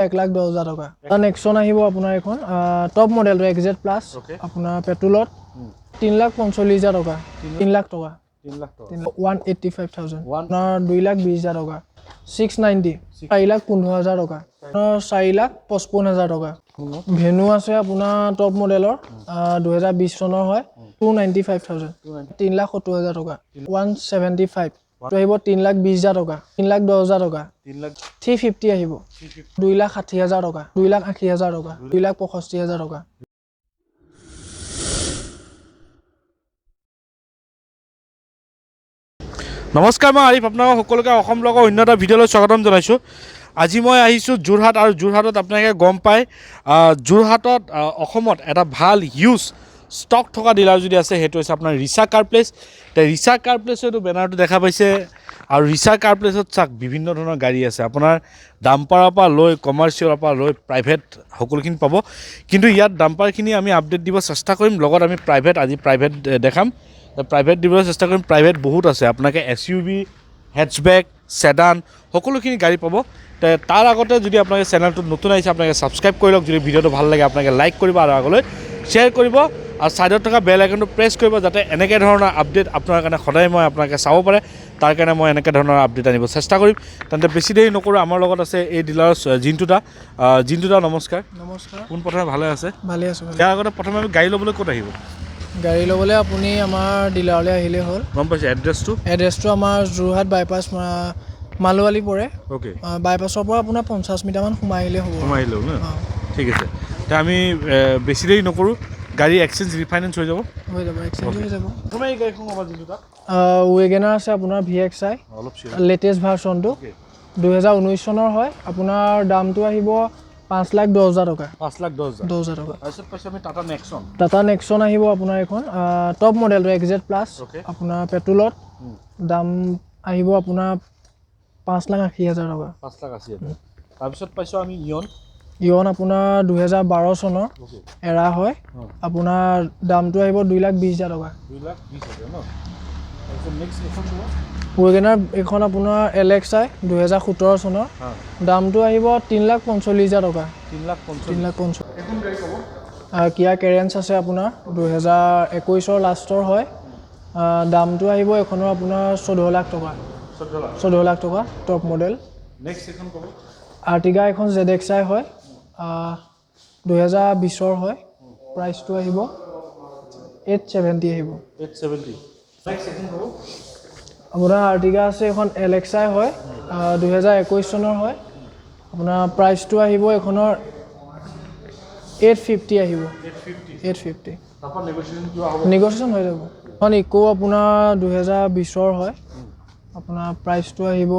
1,10,000 টকা নেক্সন আহিব আপোনাৰ এখন টপ মডেলটো XZ প্লাছ আপোনাৰ পেট্ৰলত 3,45,000 টকা 3 লাখ টকা 185,000 আপোনাৰ 2,20,000 টকা 690 4,15,000 টকা 4,55,000 টকা ভেনু আছে আপোনাৰ টপ মডেলৰ 2020 চনৰ হয় 295,000 3,70,000 টকা 175 তো আহিব 3,20,000 টকা 3,10,000 টকা 350 আহিব 2,60,000 টকা 2,80,000 টকা 2,65,000 টকা নমস্কাৰ মই আৰিফ আপোনালোক সকলোকে অসম ব্লগৰ অন্য এটা ভিডিঅ'লৈ স্বাগতম জনাইছোঁ আজি মই আহিছোঁ যোৰহাট আৰু যোৰহাটত আপোনালোকে গম পায় যোৰহাটত অসমত এটা ভাল হিউজ ষ্টক থকা ডিলাৰ যদি আছে সেইটো হৈছে আপোনাৰ ৰিচা কাৰ প্লেচ এতিয়া ৰিচা কাৰ প্লেচৰ এইটো বেনাৰটো দেখা পাইছে আৰু ৰিচা কাৰ প্লেচত চাওক বিভিন্ন ধৰণৰ গাড়ী আছে আপোনাৰ ডাম্পাৰৰ পৰা লৈ কমাৰ্চিয়েলৰ পৰা লৈ প্ৰাইভেট সকলোখিনি পাব কিন্তু ইয়াত ডাম্পাৰখিনি আমি আপডেট দিব চেষ্টা কৰিম লগত আমি আজি প্ৰাইভেট দেখাম প্ৰাইভেট দিবলৈ চেষ্টা কৰিম প্ৰাইভেট বহুত আছে আপোনালোকে SUV হেটচবেক ছেডান সকলোখিনি গাড়ী পাব তাৰ আগতে যদি আপোনালোকে চেনেলটোত নতুন আহিছে আপোনালোকে ছাবস্ক্ৰাইব কৰি লওক যদি ভিডিঅ'টো ভাল লাগে আপোনালোকে লাইক কৰিব আৰু আগলৈ শ্বেয়াৰ কৰিব আৰু ছাইডত থকা বেল আইকনটো প্ৰেছ কৰিব যাতে এনেকৈ ধৰণৰ আপডেট আপোনাৰ কাৰণে সদায় মই আপোনালোকে চাব পাৰে তাৰ কাৰণে মই এনেকৈ ধৰণৰ আপডেট আনিব চেষ্টা কৰিম তেন্তে বেছি দেৰি নকৰোঁ আমাৰ লগত আছে এই ডিলাৰৰ জিন্টুদা নমস্কাৰ কোন প্ৰথমে ভালে আছে ভালে আছোঁ ইয়াৰ আগতে প্ৰথমে আমি গাড়ী ল'বলৈ ক'ত আহিব গাড়ী ল'বলৈ আপুনি আমাৰ ডিলাৰলৈ আহিলেই হ'ল গম পাইছে এড্ৰেছটো আমাৰ যোৰহাট বাইপাছ মালোৱালি পৰে অ'কে বাইপাছৰ পৰা আপোনাৰ 50 মিটাৰমান সোমাই আহিলেই হ'ব ন ঠিক আছে এতিয়া আমি বেছি দেৰি নকৰোঁ গাড়ী এক্সচেঞ্জ ৰিফাইনেন্স হৈ যাব এক্সচেঞ্জ হৈ যাব তোমাৰ এই গাড়ীখন হ'ব যোনটো ৱেগেনাৰ আছে আপোনাৰ VXI লেটেষ্ট ভাৰ্চনটো 2019 চনৰ হয় আপোনাৰ দামটো আহিব 5,10,000 টকা 5,10,000 টকা তাৰপিছত কৈছে আমি টাটা নেক্সন আহিব আপোনাৰ এখন টপ মডেলটো XZ প্লাছ আপোনাৰ পেট্ৰলত দাম আহিব আপোনাৰ 5,80,000 টকা 5,80,000 তাৰপিছত পাইছোঁ আমি ইয়ন আপোনাৰ 2012 চনৰ এৰা হয় আপোনাৰ দামটো আহিব 2,20,000 টকা 2,20,000 ন তাৰপিছত নেক্সট এখন ৱেগেনাৰ এখন আপোনাৰ LXI 2017 চনৰ দামটো আহিব 3,45,000 টকা 3,50,000 এখন গাড়ী ক'ব কিয়া কেৰেন্স আছে আপোনাৰ 2021 লাষ্টৰ হয় দামটো আহিব এখনৰ আপোনাৰ 14 লাখ টকা 14 লাখ টকা টপ মডেল নেক্সট এখন ক'ব আৰ্টিগা এখন ZXI হয় 2020 হয় প্ৰাইচটো আহিব 870 আহিব 870 নেক্সট এখন ক'ব আপোনাৰ আৰ্টিগা আছে এখন LXI হয় 2021 চনৰ হয় আপোনাৰ প্ৰাইচটো আহিব এখনৰ 850 আহিব 850 তাৰপৰা নেগোচিয়েশ্যন হৈ যাব এখন ইকো আপোনাৰ 2020 হয় আপোনাৰ প্ৰাইচটো আহিব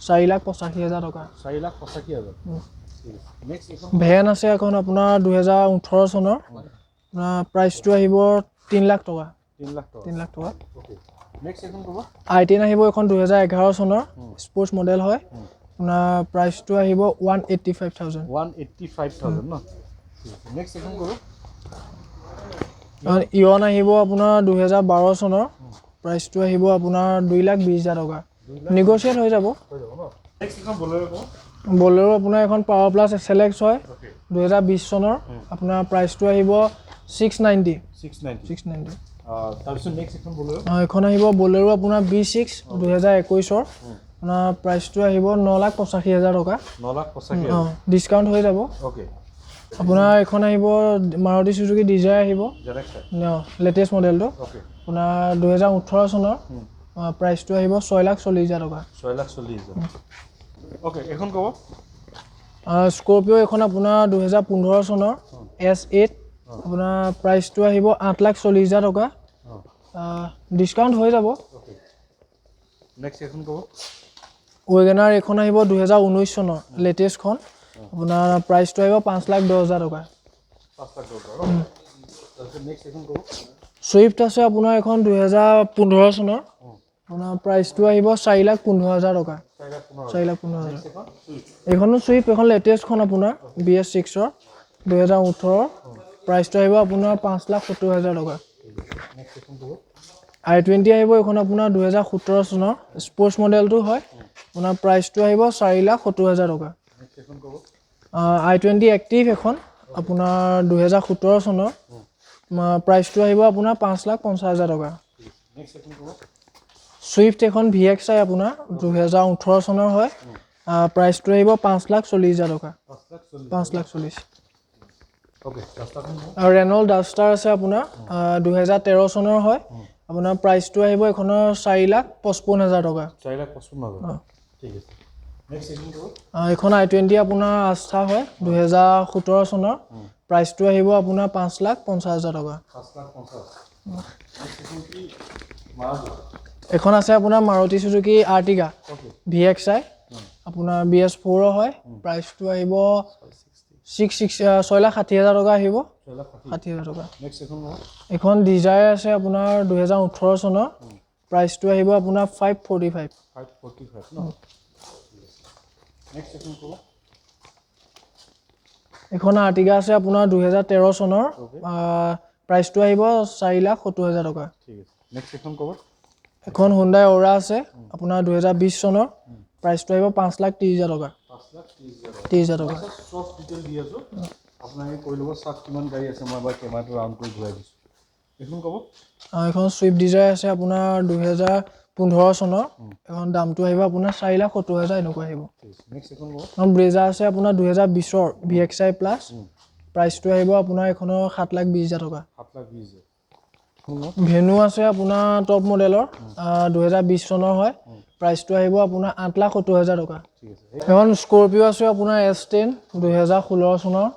4,85,000 টকা 4,85,000 নেক্সট এখন ভেন আছে এখন আপোনাৰ 2018 চনৰ আপোনাৰ প্ৰাইচটো আহিব 3 লাখ টকা 3 লাখ টকা নেক্সট এখন ক'ব i10 আহিব এখন 2011 চনৰ স্পৰ্টছ মডেল হয় আপোনাৰ প্ৰাইচটো আহিব 185,000 ন নেক্সট এখন ক'ব ইয়ন আহিব আপোনাৰ 2012 চনৰ প্ৰাইচটো আহিব আপোনাৰ 2,20,000 টকা নেগোচিয়েট হৈ যাব নেক্সট এখন বলেৰো ক'ব বলেৰো আপোনাৰ এখন পাৱাৰ প্লাছ SLX হয় 2020 চনৰ আপোনাৰ প্ৰাইচটো আহিব 690 তাৰপিছত নেক্সট এখন বলেৰো এখন আহিব বলেৰো আপোনাৰ B6 2021 আপোনাৰ প্ৰাইচটো আহিব 9,85,000 টকা 9,85,000 ডিছকাউণ্ট হৈ যাব অ'কে আপোনাৰ এখন আহিব মাৰুতি চুজুকি ডিজায়াৰ আহিব লেটেষ্ট মডেলটো আপোনাৰ 2018 চনৰ প্ৰাইচটো আহিব 6,40,000 টকা 6,40,000 অ'কে এখন ক'ব স্কৰপিঅ' এখন আপোনাৰ 2015 চনৰ S8 আপোনাৰ প্ৰাইচটো আহিব 8,40,000 টকা ডিছকাউণ্ট হৈ যাব নেক্সট এখন ক'ব ৱেগেনাৰ এখন আহিব 2019 চনৰ লেটেষ্টখন আপোনাৰ প্ৰাইচটো আহিব 5,10,000 টকা 5,10,000 তাৰপিছত নেক্সট এখন ক'ব ছুইফ্ট আছে আপোনাৰ এখন 2015 চনৰ আপোনাৰ প্ৰাইচটো আহিব 4,15,000 টকা 4,15,000 এইখনো ছুইফ্ট এখন লেটেষ্টখন আপোনাৰ BS6ৰ 2018 প্ৰাইচটো আহিব আপোনাৰ 5,70,000 টকা i20 আহিব এখন আপোনাৰ 2017 চনৰ স্পৰ্টছ মডেলটো হয় আপোনাৰ প্ৰাইচটো আহিব 4,70,000 টকা i20 এক্টিভ এখন আপোনাৰ 2017 চনৰ প্ৰাইচটো আহিব আপোনাৰ 5,50,000 টকা। নেক্সট এখন ক'ব। ছুইফ্ট এখন VXI আপোনাৰ 2018 চনৰ হয়, প্ৰাইচটো আহিব 5,40,000 টকা। 5,40,000। ওকে আৰু ৰেনল্ট ডাষ্টাৰ আছে আপোনাৰ 2013 চনৰ হয়, আপোনাৰ প্ৰাইচটো আহিব এখনৰ 4,55,000 টকা। 4,55,000 ঠিক আছে। নেক্সট এখন ক'ব। এখন i20 আপোনাৰ আস্থা হয় 2017 চনৰ, প্ৰাইচটো আহিব আপোনাৰ 5,50,000 টকা। 5,50,000 নেক্সট এখন কি মাৰুতি। এখন আছে আপোনাৰ Maruti Suzuki Ertiga okay VXI আপোনাৰ BS4 হয়, প্ৰাইচটো আহিব 6,60,000 টকা আহিব। 60,000 টকা। নেক্সট এখন ক'ব। এখন ডিজায়াৰ আছে আপোনাৰ 2018 চনৰ, প্ৰাইচটো আহিব আপোনাৰ 545। 545 ন। নেক্সট এখন ক'ব। এখন আৰ্টিগা আছে আপোনাৰ 2013 চনৰ, প্ৰাইচটো আহিব 4,70,000 টকা। ঠিক আছে। নেক্সট এখন ক'ব। এখন হুণ্ডাই অ'ৰা আছে আপোনাৰ 2020 চনৰ, প্ৰাইচটো আহিব 5,30,000 টকা। 30,000 টকা। চব ডিটেইল দি আছোঁ, আপোনালোকে কৈ ল'ব চাওক কিমান গাড়ী আছে, মই এবাৰ কেমেৰাটো ৰাউণ্ড কৰি ঘূৰাই দিছোঁ। এখন ক'ব। এখন ছুইফ্ট ডিজায়াৰ আছে আপোনাৰ 2015 চনৰ, এখন দামটো আহিব আপোনাৰ 4,70,000 এনেকুৱা আহিব। নেক্সট এখন ক'ব। এখন ব্ৰেজাৰ আছে আপোনাৰ 2020ৰ VXI প্লাছ, প্ৰাইচটো আহিব আপোনাৰ এখনৰ 7,20,000 টকা। 7,20,000। ভেনু আছে আপোনাৰ টপ মডেলৰ 2020 চনৰ হয়, প্ৰাইচটো আহিব আপোনাৰ 8,70,000 টকা। ঠিক আছে। এখন স্কৰপিঅ' আছে আপোনাৰ S10 2016 চনৰ,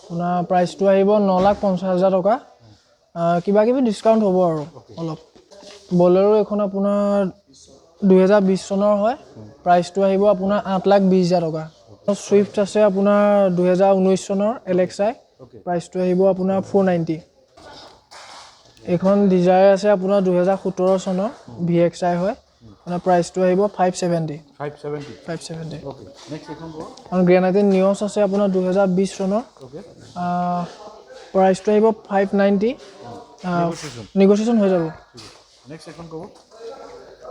আপোনাৰ প্ৰাইচটো আহিব 9,50,000 টকা। কিবা কিবি ডিছকাউণ্ট হ'ব আৰু অলপ। বলেৰো এখন আপোনাৰ 2020 চনৰ হয়, প্ৰাইচটো আহিব আপোনাৰ 8,20,000 টকা। ছুইফ্ট আছে আপোনাৰ 2019 চনৰ LXI, প্ৰাইচটো আহিব আপোনাৰ 490। এখন ডিজায়াৰ আছে আপোনাৰ 2017 চনৰ VXI হয়, আপোনাৰ প্ৰাইচটো আহিব 570। 570। ওকে নেক্সট এখন ক'ব। আৰু গ্ৰেনাইটেড নিয়ছ আছে আপোনাৰ 2020 চনৰ, ওকে প্ৰাইচটো আহিব 590। নেগচিয়েশ্যন হৈ যাব। নেক্সট এখন ক'ব।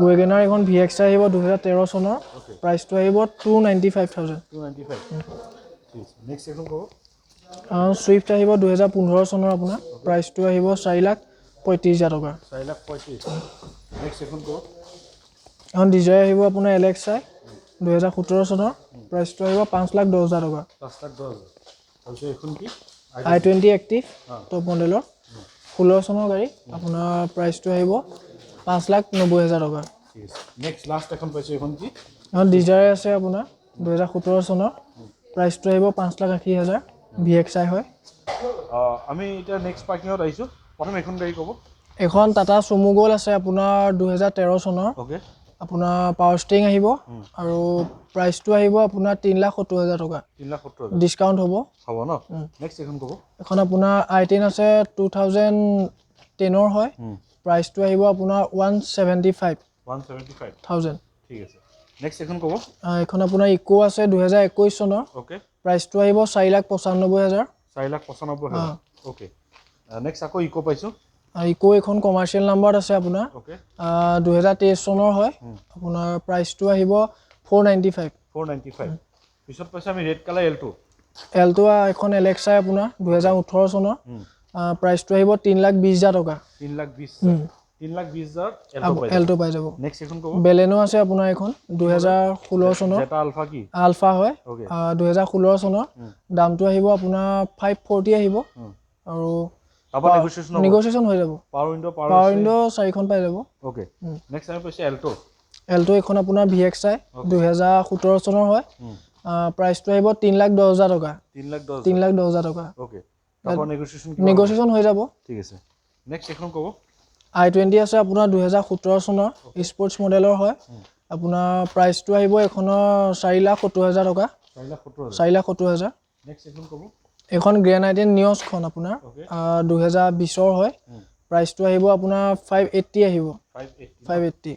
ৱেগেনাৰ এখন VXI আহিব 2013 চনৰ, প্ৰাইচটো আহিব 295,000। 295 ঠিক আছে। নেক্সট এখন ক'ব। ছুইফ্ট আহিব 2015 চনৰ আপোনাৰ, প্ৰাইচটো আহিব 4,35,000 টকা। 4,35,000 নেক্সট এখন ক'ব। এখন ডিজায়াৰ আহিব আপোনাৰ LXI 2017 চনৰ, প্ৰাইচটো আহিব 5,10,000 টকা। 5,10,000 তাৰপিছত এখন কি i20 এক্টিভ টপ মডেলৰ 16 চনৰ গাড়ী, আপোনাৰ প্ৰাইচটো আহিব 5,90,000 টকা। ঠিক আছে। নেক্সট লাষ্ট এখন পাইছোঁ, এখন কি এখন ডিজায়াৰ আছে আপোনাৰ 2017 চনৰ, প্ৰাইচটো আহিব 5,80,000 VXI হয়। আমি এতিয়া নেক্সট পাৰ্কিঙত আহিছোঁ। প্ৰথম এখন গাড়ী ক'ব। এখন টাটা চুমু গ'ল্ড আছে আপোনাৰ 2013 চনৰ, ওকে আপোনাৰ পাৱাৰ ষ্টিং আহিব আৰু প্ৰাইচটো আহিব আপোনাৰ 3,70,000 টকা। 3,70,000 ডিছকাউণ্ট হ'ব। হ'ব ন। নেক্সট এখন ক'ব। এখন আপোনাৰ i10 আছে 2010ৰ হয়, প্ৰাইচটো আহিব আপোনাৰ 175,000। ঠিক আছে। নেক্সট এখন ক'ব। এখন আপোনাৰ ইকো আছে 2021 চনৰ, ওকে প্ৰাইচটো আহিব 4,95,000। 4,95,000 ওকে। নেক্সট আকৌ ইকো পাইছোঁ। ইকো এখন কমাৰ্চিয়েল নাম্বাৰত আছে আপোনাৰ ওকে 2023 চনৰ হয়, আপোনাৰ প্ৰাইচটো আহিব 495। 495 পিছত পাইছোঁ আমি ৰেড কালাৰ এল্টো। এল্টো এখন LXI আপোনাৰ 2018 চনৰ, প্ৰাইচটো আহিব 3,20,000 টকা। 3,20,000 এল্টো পাই যাব। নেক্সট এখন ক'ব। বেলেনো আছে আপোনাৰ এখন 2016 চনৰ, জেটা আলফা কি আলফা হয়, ওকে 2016 চনৰ, দামটো আহিব আপোনাৰ 540 আহিব আৰু নেগচিয়েশ্যন হৈ যাব। পাৱাৰ উইণ্ডো 4খন পাই যাব। ওকে নেক্সট আমি পাইছোঁ এল্টো। এল্টো এখন আপোনাৰ VXI 2017 চনৰ হয়, প্ৰাইচটো আহিব 3,10,000 টকা। 3,10,000 টকা। ওকে তাৰপৰা নেগচিয়েশ্যন হৈ যাব। ঠিক আছে। নেক্সট এখন ক'ব। i20 আছে আপোনাৰ 2017 চনৰ স্পৰ্টছ মডেলৰ হয়, আপোনাৰ প্ৰাইচটো আহিব এখনৰ 4,70,000 টকা। 4,70,000। নেক্সট এখন ক'ব। এখন গ্ৰেনাইটেড নিয়ছখন আপোনাৰ 2020ৰ হয়, প্ৰাইচটো আহিব আপোনাৰ 580 আহিব। 580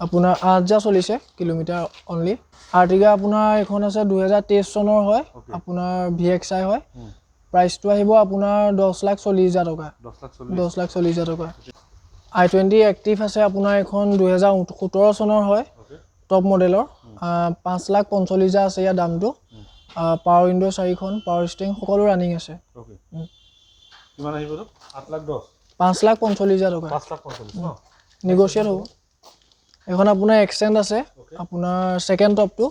আপোনাৰ 8,000 চলিছে কিলোমিটাৰ অনলি। আৰ্টিগা আপোনাৰ এখন আছে 2023 চনৰ হয়, আপোনাৰ VXI হয়, প্ৰাইচটো আহিব আপোনাৰ 10,40,000 টকা। 10,40,000 টকা। i20 এক্টিভ আছে আপোনাৰ এখন 2017 চনৰ হয়, টপ মডেলৰ 5,45,000 আছে ইয়াৰ দামটো পাৱাৰ উইণ্ডো 4খন পাৱাৰ ষ্টিং সকলো ৰানিং আছে ওকে কিমান আহিব তো 8,10 5,45,000 টকা 5,45 ন নেগোচিয়েট হ'ব এখন আপোনাৰ এক্সটেণ্ড আছে আপোনাৰ ছেকেণ্ড টপটো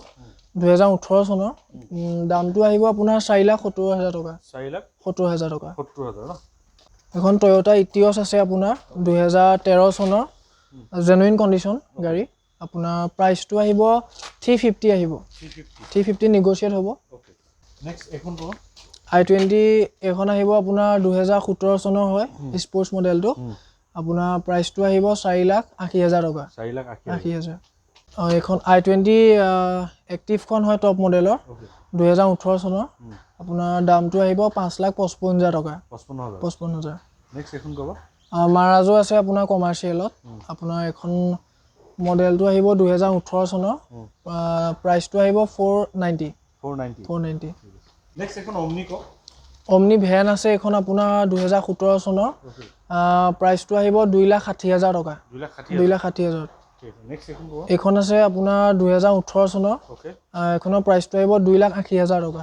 2018 চনৰ দামটো আহিব আপোনাৰ 4,70,000 টকা 4,70,000 টকা 70,000 ন এখন টয়োটা ইটিঅছ আছে আপোনাৰ 2013 চনৰ জেনুইন কণ্ডিশ্যন গাড়ী আপোনাৰ প্ৰাইচটো আহিব 350 আহিব 350 নেগোচিয়েট হ'ব ওকে নেক্সট এখন তো i20 এখন আহিব আপোনাৰ 2017 চনৰ হয় স্পৰ্টছ মডেলটো আপোনাৰ প্ৰাইচটো আহিব 4,80,000 টকা 4,80,000 এখন i20 এক্টিভখন হয় টপ মডেলৰ 2018 চনৰ আপোনাৰ দামটো আহিব 5,55,000 টকা 55,000 নেক্সট এখন ক'ব মাৰাজো আছে আপোনাৰ কমাৰ্চিয়েলত আপোনাৰ এখন মডেলটো আহিব 2018 চনৰ প্ৰাইচটো আহিব 490 নেক্সট এখন অমনি ক অমনি ভেন আছে এখন আপোনাৰ 2017 চনৰ প্ৰাইচটো আহিব 2,60,000 টকা 2,60,000 নেক্সট এখন ক'ব এখন আছে আপোনাৰ 2018 চনৰ ওকে এখনৰ প্ৰাইচটো আহিব 2,80,000 টকা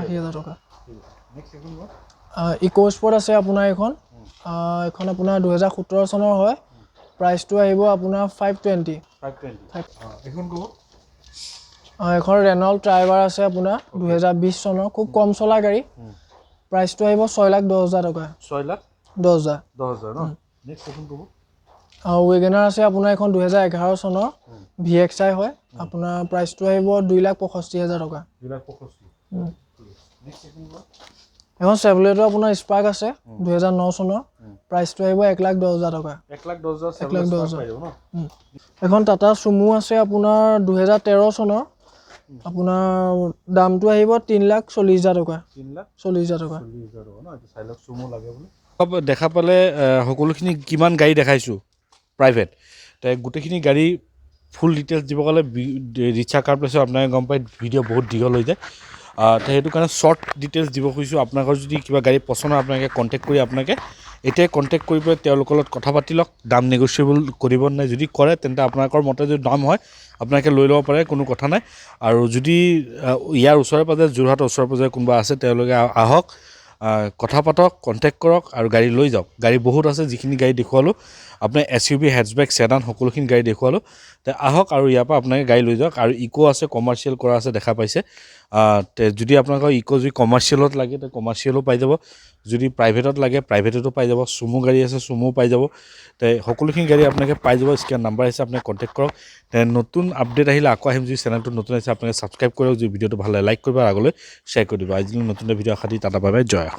80,000 টকা নেক্সট এখন ক'ব ইকো স্পৰ্ট আছে আপোনাৰ এখন আপোনাৰ 2017 চনৰ হয় প্ৰাইচটো আহিব আপোনাৰ 520 এখন ক'ব এখন ৰেনল্ট ট্ৰাইবাৰ আছে আপোনাৰ 2020 চনৰ খুব কম চলা গাড়ী প্ৰাইচটো আহিব 6,10,000 টকা 6,10,000 ন নেক্সট এখন ক'ব ৱেগনাৰ আছে আপোনাৰ এখন 2011 চনৰ VXI হয় আপোনাৰ প্ৰাইচটো আহিব 2,65,000 টকা 2,65,000 নেক্সট এখন ক'ব এখন চেভলেটৰ আপোনাৰ স্পাৰ্ক আছে 2009 চনৰ প্ৰাইচটো আহিব 1,10,000 টকা 1,10,000 পাই যাব ন এখন টাটা চুমু আছে আপোনাৰ 2013 চনৰ আপোনাৰ দামটো আহিব 3,40,000 টকা 3,40,000 টকা ন এইটো চাইলক চুমু লাগে বুলি দেখা পালে সকলোখিনি কিমান গাড়ী দেখাইছোঁ প্ৰাইভেট গোটেইখিনি গাড়ী ফুল ডিটেইলছ দিব গ'লে ৰিক্সা কাৰ প্লেছত আপোনালোকে গম পায় ভিডিঅ' বহুত দীঘল হৈ যায় সেইটো কাৰণে শ্বৰ্ট ডিটেইলছ দিব খুজিছোঁ আপোনালোকৰ যদি কিবা গাড়ী পচন্দ হয় আপোনালোকে কণ্টেক্ট কৰি আপোনালোকে এতিয়াই কণ্টেক্ট কৰি পেলাই তেওঁলোকৰ লগত কথা পাতি লওক দাম নেগচিয়েবল কৰিব নাই যদি কৰে তেন্তে আপোনালোকৰ মতে যদি দাম হয় আপোনালোকে লৈ ল'ব পাৰে কোনো কথা নাই আৰু যদি ইয়াৰ ওচৰে পাজৰে যোৰহাটৰ ওচৰে পাজৰে কোনোবা আছে তেওঁলোকে আহক কথা পাতক কণ্টেক্ট কৰক আৰু গাড়ী লৈ যাওক গাড়ী বহুত আছে যিখিনি গাড়ী দেখুৱালোঁ আপোনাৰ SUV হেটচবেক ছেডান সকলোখিনি গাড়ী দেখুৱালোঁ আহক আৰু ইয়াৰ পৰা আপোনালোকে গাড়ী লৈ যাওক আৰু ইকো আছে কমাৰ্চিয়েল কৰা আছে দেখা পাইছে যদি আপোনালোকৰ ইকো যদি কমাৰ্চিয়েলত লাগে তে কমাৰ্চিয়েলো পাই যাব যদি প্ৰাইভেটত লাগে প্ৰাইভেটতো পাই যাব চুমু গাড়ী আছে চুমুও পাই যাব সকলোখিনি গাড়ী আপোনালোকে পাই যাব স্কেন নাম্বাৰ আছে আপোনালোকে কণ্টেক্ট কৰক নতুন আপডেট আহিলে আকৌ আহিম যদি চেনেলটো নতুন আছে আপোনালোকে ছাবস্ক্ৰাইব কৰক যদি ভিডিঅ'টো ভাল লাগে লাইক কৰিব আৰু আগলৈ শ্বেয়াৰ কৰি দিব আজিলৈ নতুন ভিডিঅ' আশা দি টাটা বাই বাই জয়